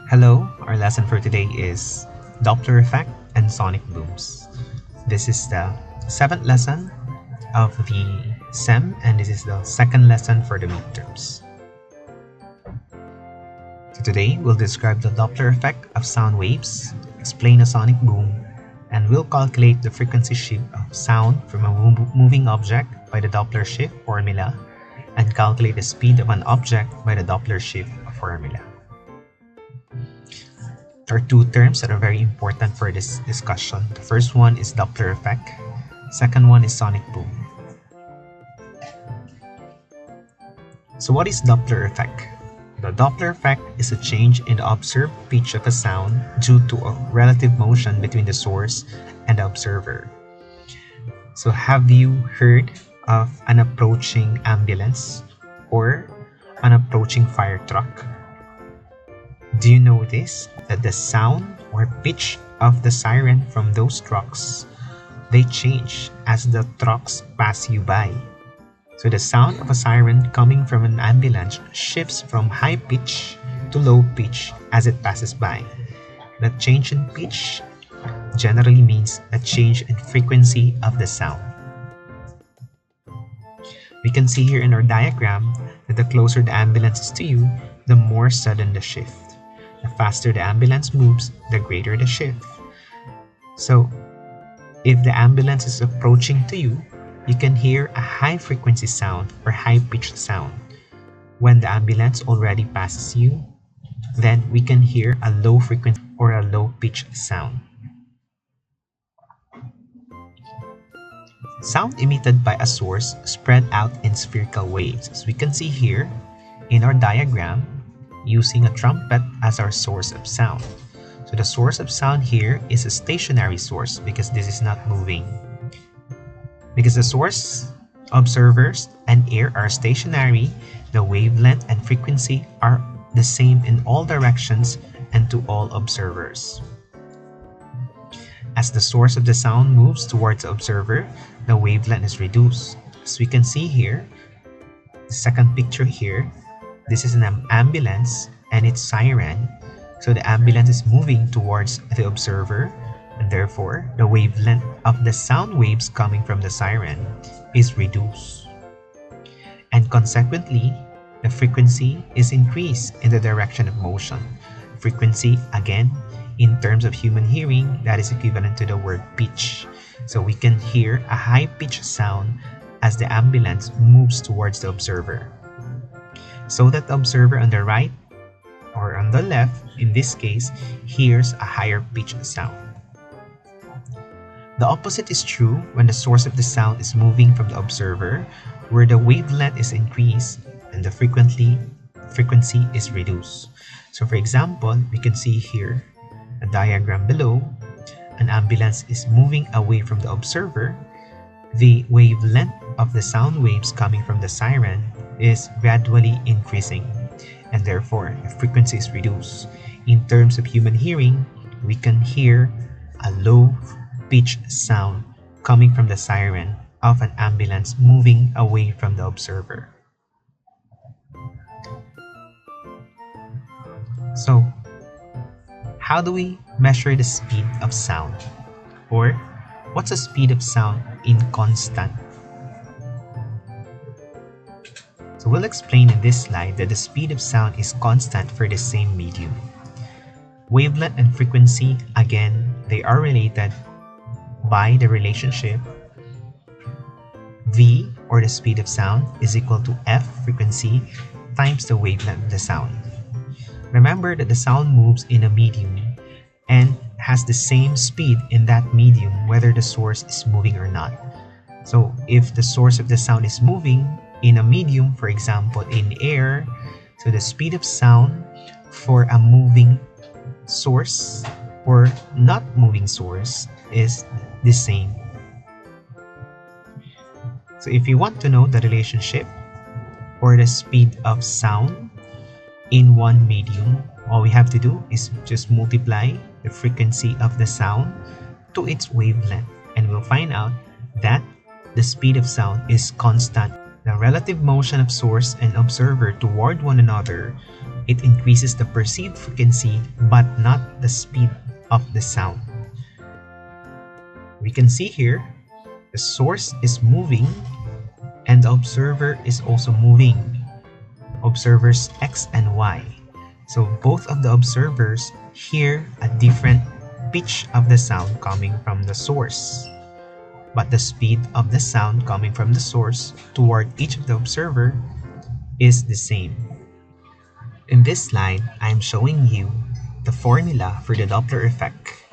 Hello, our lesson for today is Doppler Effect and Sonic Booms. This is the seventh lesson of the SEM and this is the second lesson for the midterms. So today we'll describe the Doppler effect of sound waves, explain a sonic boom, and we'll calculate the frequency shift of sound from a moving object by the Doppler shift formula and calculate the speed of an object by the Doppler shift formula. There are two terms that are very important for this discussion. The first one is Doppler effect. Second one is sonic boom. So what is Doppler effect? The Doppler effect is a change in the observed pitch of a sound due to a relative motion between the source and the observer. So have you heard of an approaching ambulance or an approaching fire truck? Do you notice that the sound or pitch of the siren from those trucks, they change as the trucks pass you by? So the sound of a siren coming from an ambulance shifts from high pitch to low pitch as it passes by. The change in pitch generally means a change in frequency of the sound. We can see here in our diagram that the closer the ambulance is to you, the more sudden the shift. The faster the ambulance moves, the greater the shift. So, if the ambulance is approaching to you, you can hear a high frequency sound or high pitched sound. When the ambulance already passes you, then we can hear a low frequency or a low pitched sound. Sound emitted by a source spread out in spherical waves. As we can see here in our diagram, using a trumpet as our source of sound. So the source of sound here is a stationary source because this is not moving. Because the source, observers, and air are stationary, the wavelength and frequency are the same in all directions and to all observers. As the source of the sound moves towards the observer, the wavelength is reduced. As we can see here, the second picture here, this is an ambulance and its siren. So the ambulance is moving towards the observer and therefore the wavelength of the sound waves coming from the siren is reduced. And consequently, the frequency is increased in the direction of motion. Frequency, again, in terms of human hearing, that is equivalent to the word pitch. So we can hear a high-pitched sound as the ambulance moves towards the observer. So that the observer on the right or on the left, in this case, hears a higher pitched sound. The opposite is true when the source of the sound is moving from the observer, where the wavelength is increased and the frequency is reduced. So for example, we can see here a diagram below. An ambulance is moving away from the observer. The wavelength of the sound waves coming from the siren is gradually increasing and therefore the frequency is reduced. In terms of human hearing, we can hear a low pitched sound coming from the siren of an ambulance moving away from the observer. So, how do we measure the speed of sound? Or, what's the speed of sound in constant? So we'll explain in this slide that the speed of sound is constant for the same medium. Wavelength and frequency, again, they are related by the relationship V, or the speed of sound, is equal to F, frequency, times the wavelength of the sound. Remember that the sound moves in a medium and has the same speed in that medium whether the source is moving or not. So if the source of the sound is moving in a medium, for example in air, so the speed of sound for a moving source or not moving source is the same. So if you want to know the relationship or the speed of sound in one medium, all we have to do is just multiply the frequency of the sound to its wavelength and we'll find out that the speed of sound is constant. The relative motion of source and observer toward one another It increases the perceived frequency but not the speed of the sound. We can see here the source is moving and the observer is also moving. Observers X and Y. So both of the observers hear a different pitch of the sound coming from the source. But the speed of the sound coming from the source toward each of the observer is the same. In this slide, I am showing you the formula for the Doppler effect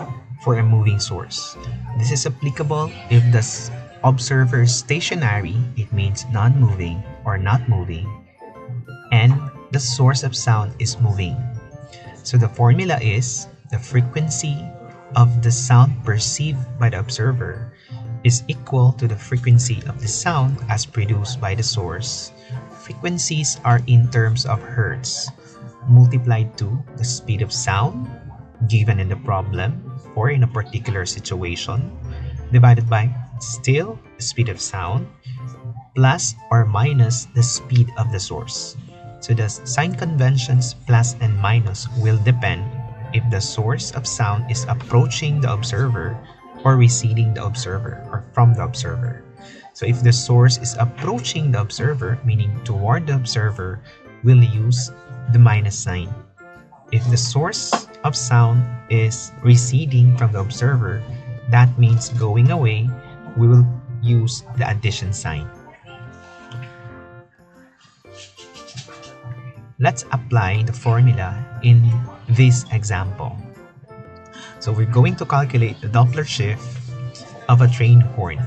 for a moving source. This is applicable if the observer is stationary, it means non-moving or not moving, and the source of sound is moving. So the formula is the frequency of the sound perceived by the observer is equal to the frequency of the sound as produced by the source. Frequencies are in terms of hertz, multiplied to the speed of sound given in the problem or in a particular situation, divided by still the speed of sound plus or minus the speed of the source. So the sign conventions plus and minus will depend if the source of sound is approaching the observer or receding the observer or from the observer. So if the source is approaching the observer, meaning toward the observer, we'll use the minus sign. If the source of sound is receding from the observer, that means going away, we will use the addition sign. Let's apply the formula in this example. So we're going to calculate the Doppler shift of a train horn.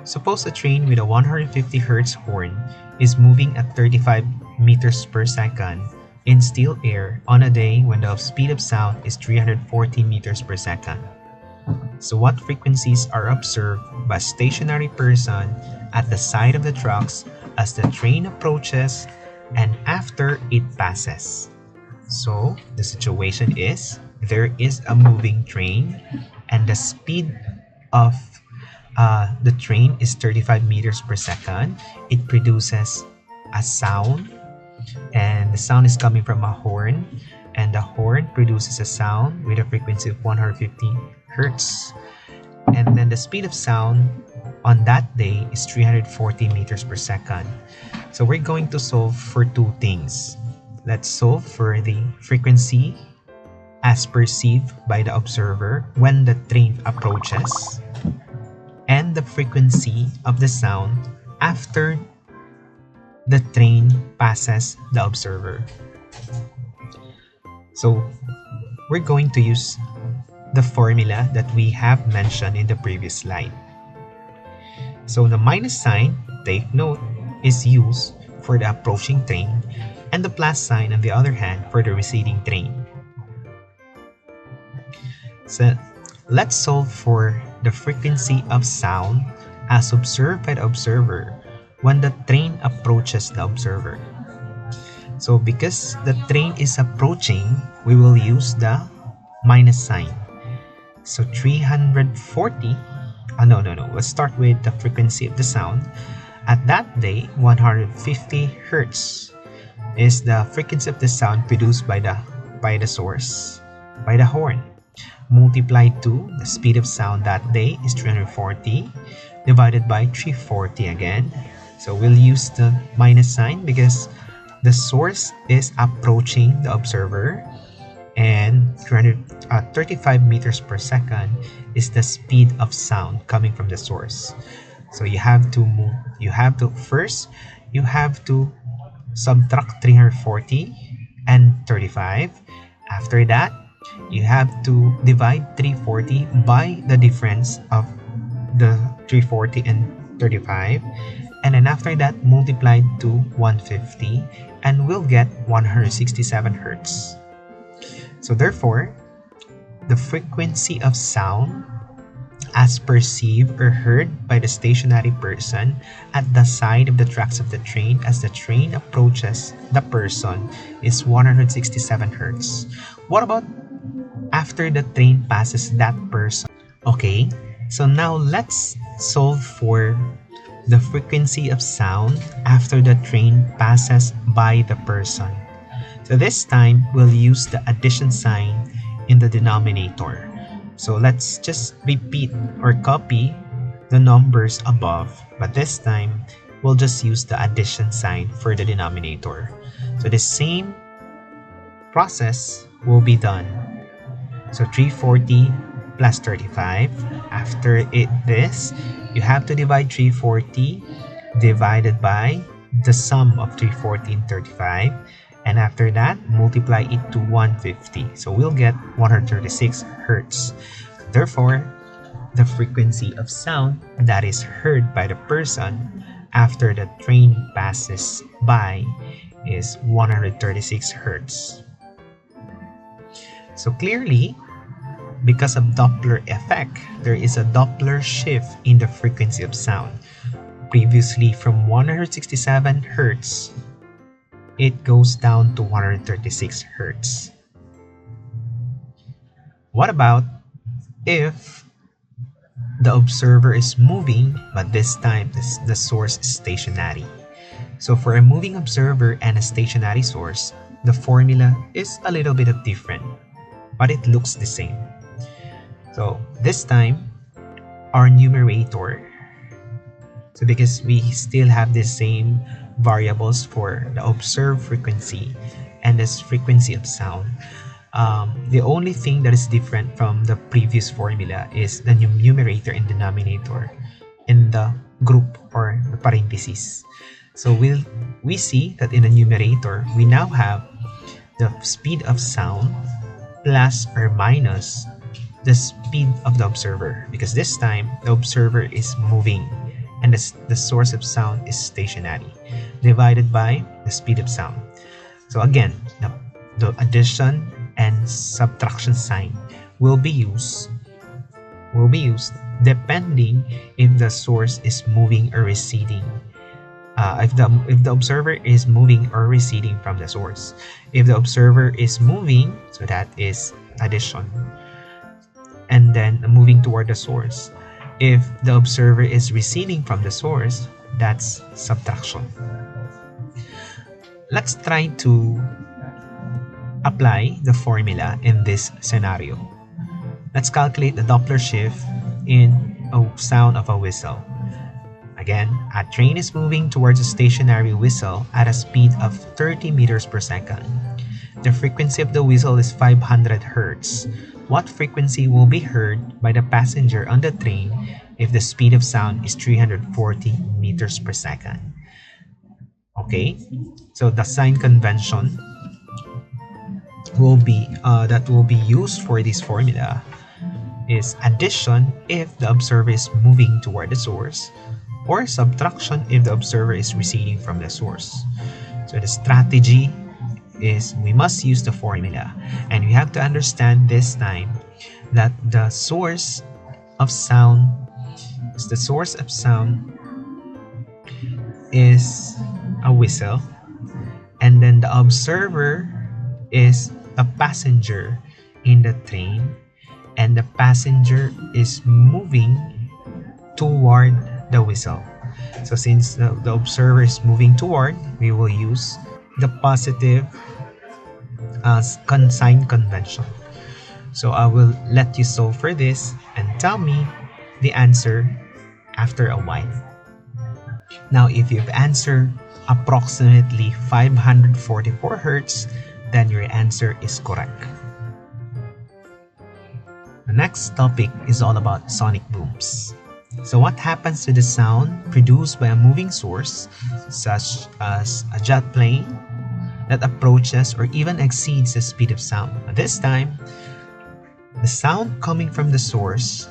Suppose a train with a 150 Hz horn is moving at 35 meters per second in still air on a day when the speed of sound is 340 meters per second. So what frequencies are observed by a stationary person at the side of the tracks as the train approaches and after it passes? So the situation is there is a moving train and the speed of the train is 35 meters per second. It produces a sound and the sound is coming from a horn and the horn produces a sound with a frequency of 150 Hertz. And then the speed of sound on that day is 340 meters per second. So we're going to solve for two things. Let's solve for the frequency as perceived by the observer when the train approaches and the frequency of the sound after the train passes the observer. So we're going to use the formula that we have mentioned in the previous slide. So the minus sign, take note, is used for the approaching train and the plus sign on the other hand for the receding train. So let's solve for the frequency of sound as observed by the observer when the train approaches the observer. So because the train is approaching, we will use the minus sign. So 340, let's start with the frequency of the sound. At that day, 150 Hertz is the frequency of the sound produced by the source, by the horn. Multiplied to the speed of sound that day is 340 divided by 340 again. So we'll use the minus sign because the source is approaching the observer and 35 meters per second is the speed of sound coming from the source. So you have to subtract 340 and 35. After that, you have to divide 340 by the difference of the 340 and 35, and then after that multiplied to 150 and we'll get 167 Hertz. So therefore, the frequency of sound as perceived or heard by the stationary person at the side of the tracks of the train as the train approaches the person is 167 Hertz. What about after the train passes that person? Okay, so now let's solve for the frequency of sound after the train passes by the person. So this time, we'll use the addition sign in the denominator. So let's just repeat or copy the numbers above, but this time, we'll just use the addition sign for the denominator. So the same process will be done. So 340 plus 35. After this, you have to divide 340 divided by the sum of 340 and 35. And after that, multiply it to 150. So we'll get 136 hertz. Therefore, the frequency of sound that is heard by the person after the train passes by is 136 hertz. So clearly, because of Doppler effect, there is a Doppler shift in the frequency of sound. Previously, from 167 hertz, it goes down to 136 hertz. What about if the observer is moving, but this time the source is stationary? So for a moving observer and a stationary source, the formula is a little bit different, but it looks the same. So this time, our numerator, so because we still have the same variables for the observed frequency and this frequency of sound, the only thing that is different from the previous formula is the numerator and denominator in the group or the parentheses. So we see that in the numerator, we now have the speed of sound plus or minus the speed of the observer, because this time the observer is moving and the source of sound is stationary, divided by the speed of sound. So again, the addition and subtraction sign will be used depending if the source is moving or receding. If the observer is moving or receding from the source. If the observer is moving, so that is addition, and then moving toward the source. If the observer is receding from the source, that's subtraction. Let's try to apply the formula in this scenario. Let's calculate the Doppler shift in a sound of a whistle. Again, a train is moving towards a stationary whistle at a speed of 30 meters per second. The frequency of the whistle is 500 hertz. What frequency will be heard by the passenger on the train if the speed of sound is 340 meters per second? Okay, so the sign convention will be that will be used for this formula is addition if the observer is moving toward the source, or subtraction if the observer is receding from the source. So the strategy is we must use the formula, and we have to understand this time that the source of sound is a whistle, and then the observer is a passenger in the train, and the passenger is moving toward the whistle. So since the observer is moving toward, we will use the positive sign convention. So I will let you solve for this and tell me the answer after a while. Now, if you've answered approximately 544 hertz, then your answer is correct. The next topic is all about sonic booms. So what happens to the sound produced by a moving source, such as a jet plane that approaches or even exceeds the speed of sound? This time, the sound coming from the source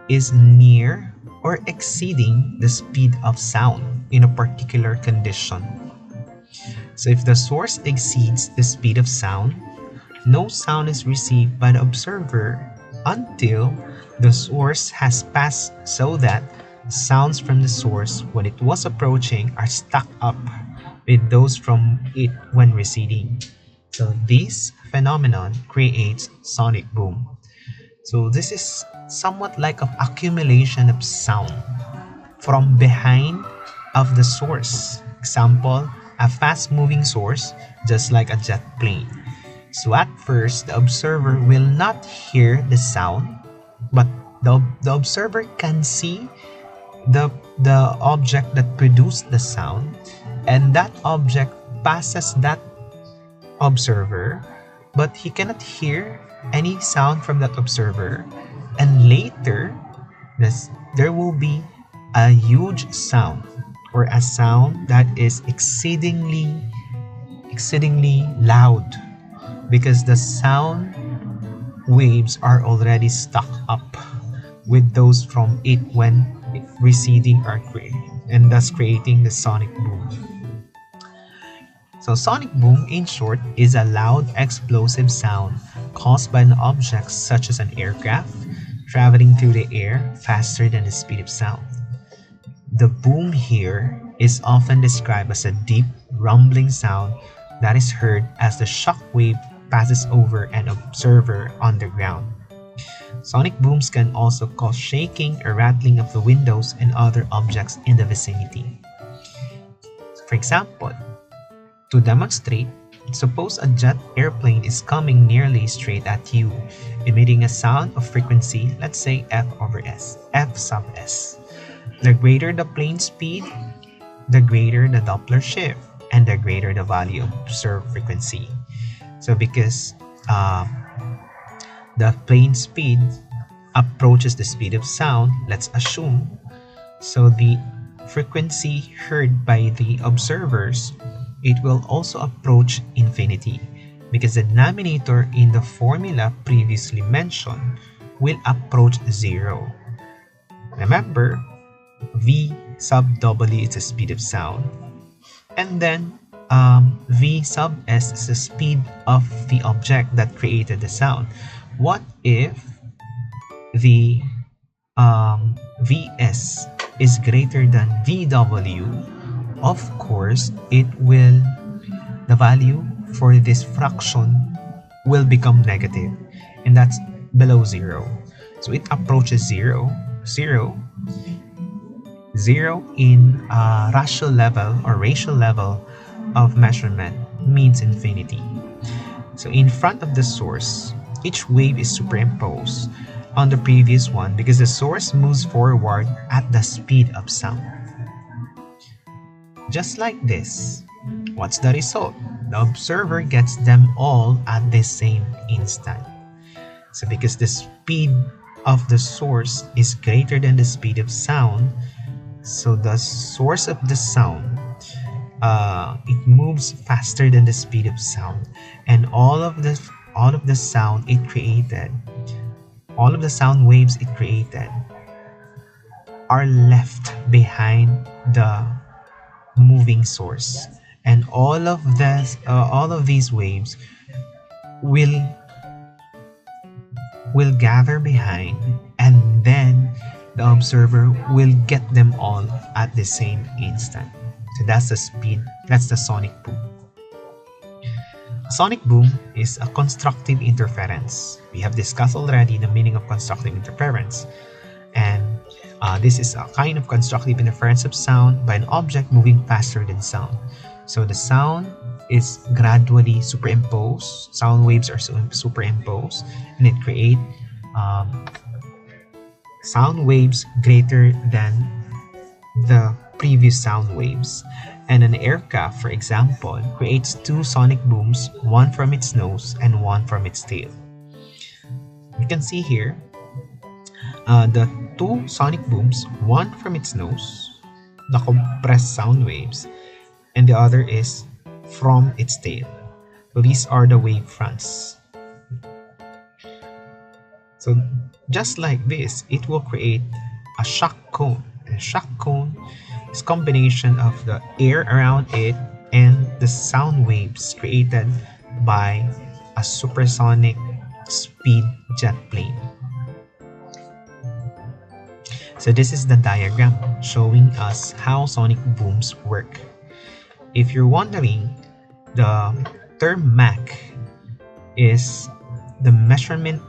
is near or exceeding the speed of sound in a particular condition. So if the source exceeds the speed of sound, no sound is received by the observer until the source has passed, so that sounds from the source when it was approaching are stacked up with those from it when receding. So this phenomenon creates sonic boom. So this is somewhat like an accumulation of sound from behind of the source. Example, a fast-moving source, just like a jet plane. So at first, the observer will not hear the sound, but the observer can see the, the object that produced the sound, and that object passes that observer, but he cannot hear any sound from that observer. And later, there will be a huge sound, or a sound that is exceedingly loud, because the sound waves are already stuck up with those from it when receding are created, and thus creating the sonic boom. So sonic boom, in short, is a loud explosive sound caused by an object such as an aircraft traveling through the air faster than the speed of sound. The boom here is often described as a deep, rumbling sound that is heard as the shock wave passes over an observer on the ground. Sonic booms can also cause shaking or rattling of the windows and other objects in the vicinity. For example, to demonstrate, suppose a jet airplane is coming nearly straight at you, emitting a sound of frequency, let's say F over S, F sub S. The greater the plane speed, the greater the Doppler shift, and the greater the value of observed frequency. So because the plane speed approaches the speed of sound, let's assume, so the frequency heard by the observers, it will also approach infinity, because the denominator in the formula previously mentioned will approach zero. Remember, V sub W is the speed of sound, and then V sub S is the speed of the object that created the sound. What if the Vs is greater than Vw? Of course, the value for this fraction will become negative, and that's below zero. So it approaches zero. Zero in ratio level of measurement means infinity. So in front of the source, each wave is superimposed on the previous one because the source moves forward at the speed of sound. Just like this. What's the result? The observer gets them all at the same instant. So because the speed of the source is greater than the speed of sound, so the source of the sound, it moves faster than the speed of sound, and all of the sound it created, all of the sound waves it created are left behind the moving source, and all of these waves will gather behind, and then the observer will get them all at the same instant. So that's the speed, that's the sonic boom. Sonic boom is a constructive interference. We have discussed already the meaning of constructive interference, and this is a kind of constructive interference of sound by an object moving faster than sound. So the sound is gradually superimposed, sound waves are superimposed, and it creates sound waves greater than the previous sound waves. And an aircraft, for example, creates two sonic booms, one from its nose and one from its tail. You can see here the two sonic booms, one from its nose, the compressed sound waves, and the other is from its tail. So these are the wave fronts. So just like this, it will create a shock cone. A shock cone is a combination of the air around it and the sound waves created by a supersonic speed jet plane. So this is the diagram showing us how sonic booms work. If you're wondering, the term Mach is the measurement.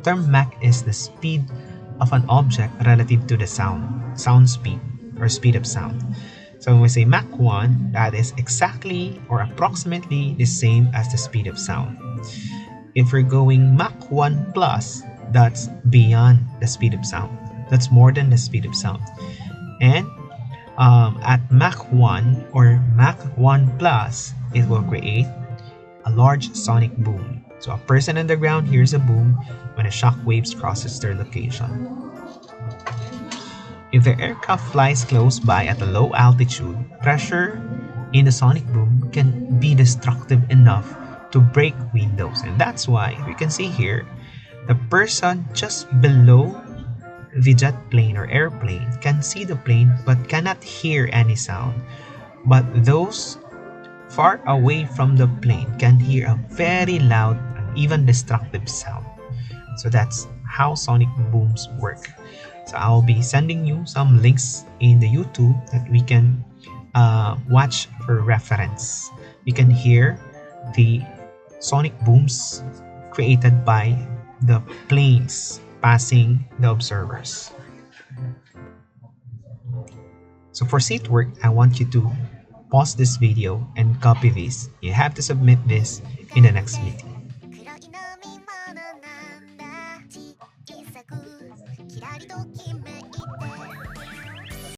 Term Mach is the speed of an object relative to the sound speed or speed of sound. So when we say Mach 1, that is exactly or approximately the same as the speed of sound. If we're going Mach 1 plus, that's beyond the speed of sound. That's more than the speed of sound. And at Mach 1 or Mach 1 plus, it will create a large sonic boom. So a person on the ground hears a boom when a shock waves crosses their location. If the aircraft flies close by at a low altitude, pressure in the sonic boom can be destructive enough to break windows. And that's why we can see here the person just below the jet plane or airplane can see the plane but cannot hear any sound. But those far away from the plane can hear a very loud and even destructive sound. So that's how sonic booms work. So I'll be sending you some links in the YouTube that we can watch for reference. You can hear the sonic booms created by the planes passing the observers. So for seat work, I want you to pause this video and copy this. You have to submit this in the next meeting.